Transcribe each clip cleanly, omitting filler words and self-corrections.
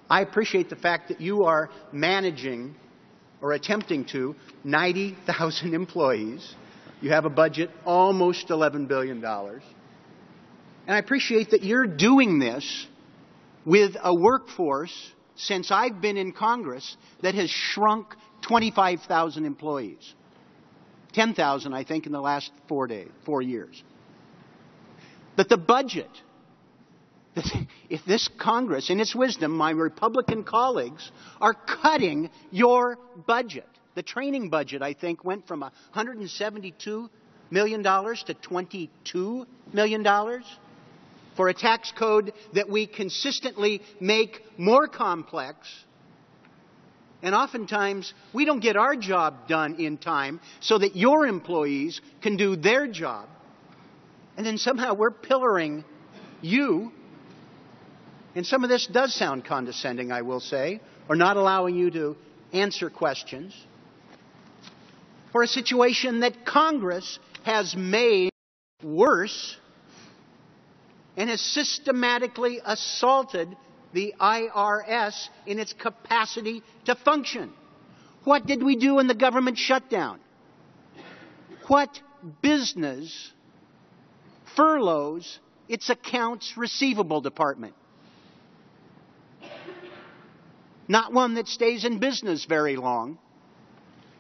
I appreciate the fact that you are managing or attempting to 90,000 employees. You have a budget almost $11 billion. And I appreciate that you're doing this with a workforce, since I've been in Congress, that has shrunk 25,000 employees. 10,000, I think, in the last 4 years. But the budget, if this Congress, in its wisdom, my Republican colleagues, are cutting your budget. The training budget, I think, went from $172 million to $22 million for a tax code that we consistently make more complex. And oftentimes, we don't get our job done in time so that your employees can do their job. And then somehow we're pillaring you. And some of this does sound condescending, I will say, or not allowing you to answer questions, for a situation that Congress has made worse and has systematically assaulted the IRS in its capacity to function. What did we do in the government shutdown? What business furloughs its accounts receivable department? Not one that stays in business very long.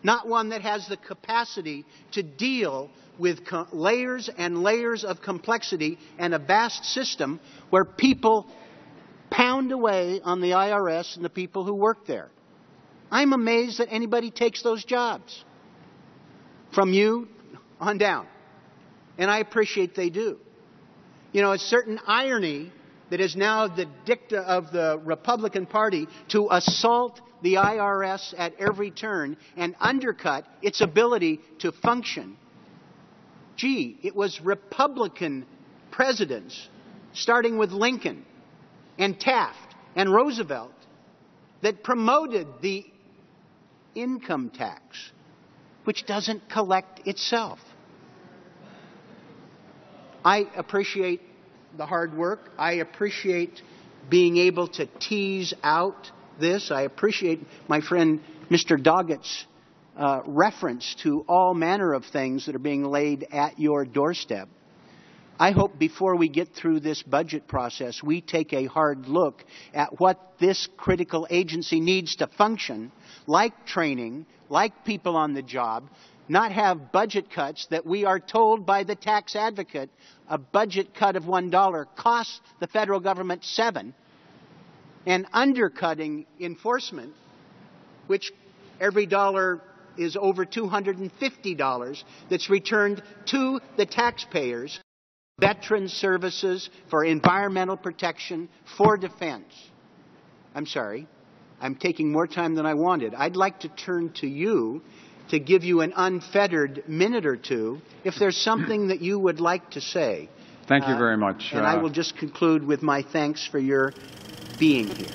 Not one that has the capacity to deal with layers and layers of complexity and a vast system where people pound away on the IRS and the people who work there. I'm amazed that anybody takes those jobs. From you on down. And I appreciate they do. You know, it's certain irony that is now the dicta of the Republican Party to assault the IRS at every turn and undercut its ability to function. Gee, it was Republican presidents, starting with Lincoln and Taft and Roosevelt, that promoted the income tax, which doesn't collect itself. I appreciate the hard work. I appreciate being able to tease out this. I appreciate my friend Mr. Doggett's reference to all manner of things that are being laid at your doorstep. I hope before we get through this budget process, we take a hard look at what this critical agency needs to function, like training, like people on the job, not have budget cuts that we are told by the tax advocate a budget cut of $1 costs the federal government $7, and undercutting enforcement, which every dollar is over $250 that's returned to the taxpayers, veteran services, for environmental protection, for defense. I'm sorry, I'm taking more time than I wanted. I'd like to turn to you to give you an unfettered minute or two if there's something that you would like to say. Thank you very much. And I will just conclude with my thanks for your being here.